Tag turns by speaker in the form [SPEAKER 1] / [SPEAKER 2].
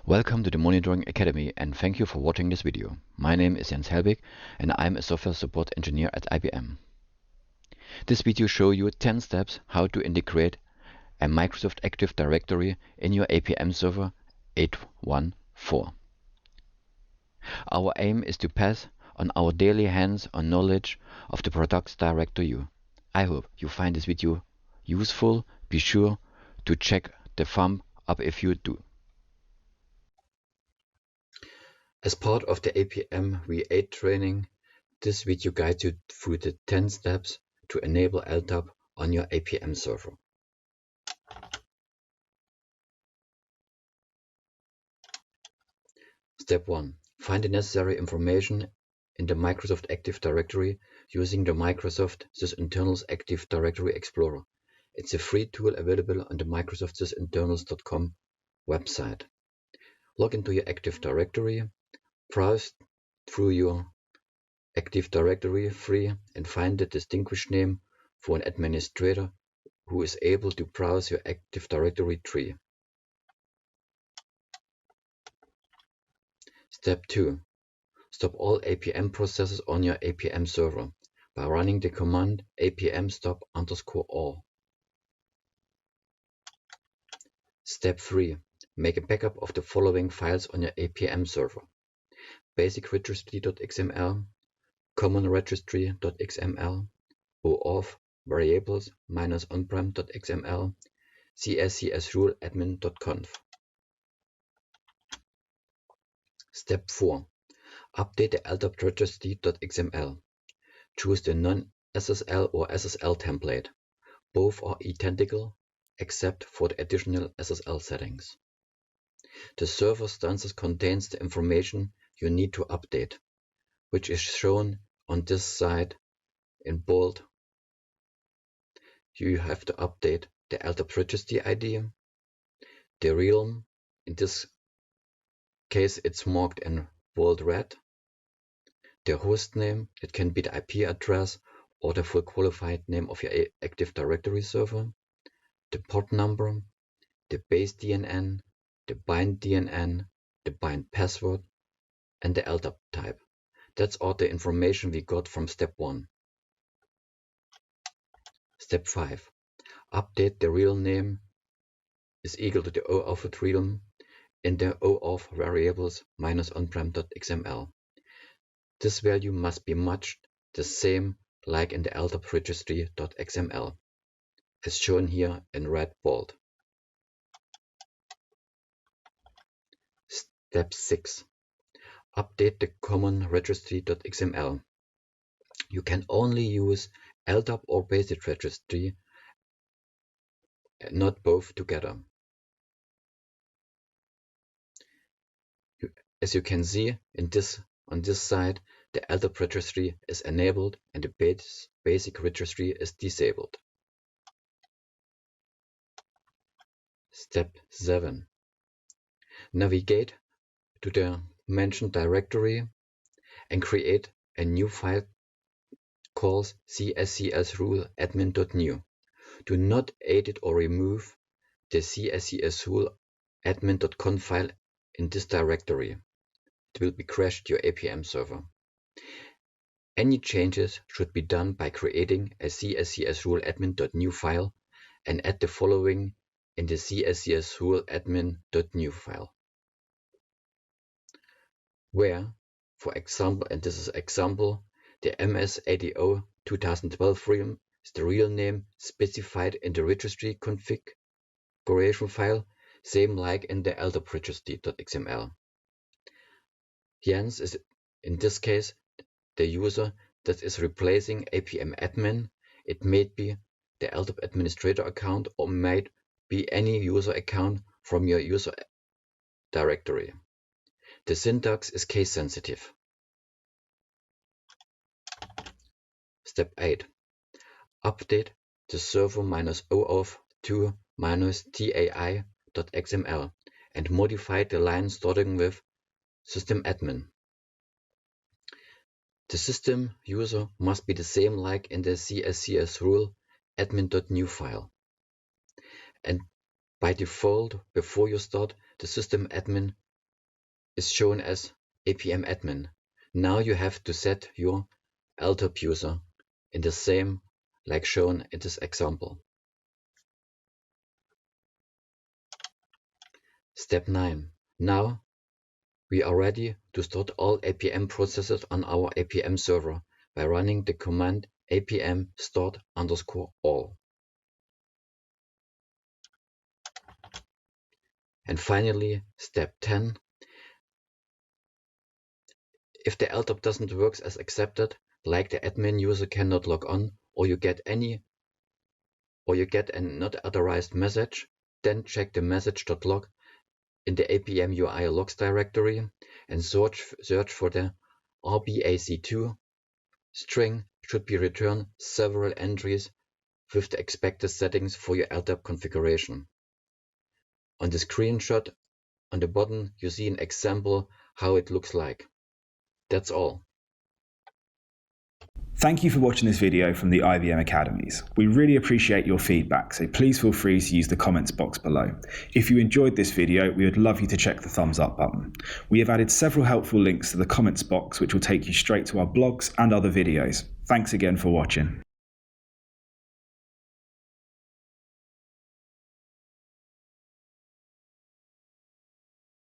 [SPEAKER 1] Welcome to the Monitoring Academy and thank you for watching this video. My name is Jens Helbig and I'm a software support engineer at IBM. This video shows you 10 steps how to integrate a Microsoft Active Directory in your APM Server 8.1.4. Our aim is to pass on our daily hands-on knowledge of the products direct to you. I hope you find this video useful. Be sure to check the thumb up if you do. As part of the APM V8 training, this video guides you through the 10 steps to enable LDAP on your APM server. Step 1. Find the necessary information in the Microsoft Active Directory using the Microsoft sysinternals Active Directory Explorer. It's a free tool available on the Microsoft sysinternals.com website. Log into your Active Directory, browse through your Active Directory tree and find the distinguished name for an administrator who is able to browse your Active Directory tree. Step 2. Stop all APM processes on your APM server by running the command apm stop_all. Step 3. Make a backup of the following files on your APM server: basic registry.xml, common registry.xml, OAuth variables -onprem.xml, cscsrule admin.conf. Step 4. Update the LDAP registry.xml. Choose the non-SSL or SSL template. Both are identical except for the additional SSL settings. The server stances contains the information you need to update, which is shown on this side in bold. You have to update the LDAP registry ID, the realm, in this case it's marked in bold red, the host name, it can be the IP address or the full qualified name of your Active Directory server, the port number, the base DNN, the bind DNN, the bind password, and the LDAP type. That's all the information we got from step 1. Step 5. Update the real name is equal to the OAuth realm in the OAuth variables -onprem.xml. This value must be much the same like in the LDAP registry.xml, as shown here in red bold. Step 6. Update the common registry.xml. You can only use LDAP or basic registry, not both together. As you can see on this side, the LDAP registry is enabled and the basic registry is disabled. Step 7. Navigate to the mentioned directory and create a new file called cscsrule admin.new. Do not edit or remove the cscsrule admin.conf file in this directory. It will be crashed your APM server. Any changes should be done by creating a cscsrule admin.new file and add the following in the cscsrule admin.new file. Where, for example, and this is example, the MS AD 2012 realm is the real name specified in the registry configuration file, same like in the LDAP registry.xml. Jens is in this case the user that is replacing APM admin. It may be the LDAP administrator account or might be any user account from your user directory. The syntax is case sensitive. Step 8. Update the server -OAuth to -tai.xml and modify the line starting with system admin. The system user must be the same like in the cscsrule admin.new file. And by default, before you start, the system admin is shown as APM admin. Now you have to set your LDAP user in the same like shown in this example. Step 9. Now we are ready to start all APM processes on our APM server by running the command apm start_all. And finally, step 10. If the LDAP doesn't work as accepted, like the admin user cannot log on, or you get a not authorized message, then check the message.log in the APM UI logs directory and search for the RBAC2 string. Should be returned several entries with the expected settings for your LDAP configuration. On the screenshot on the bottom, you see an example how it looks like. That's all.
[SPEAKER 2] Thank you for watching this video from the IBM Academies. We really appreciate your feedback, so please feel free to use the comments box below. If you enjoyed this video, we would love you to check the thumbs up button. We have added several helpful links to the comments box which will take you straight to our blogs and other videos. Thanks again for watching.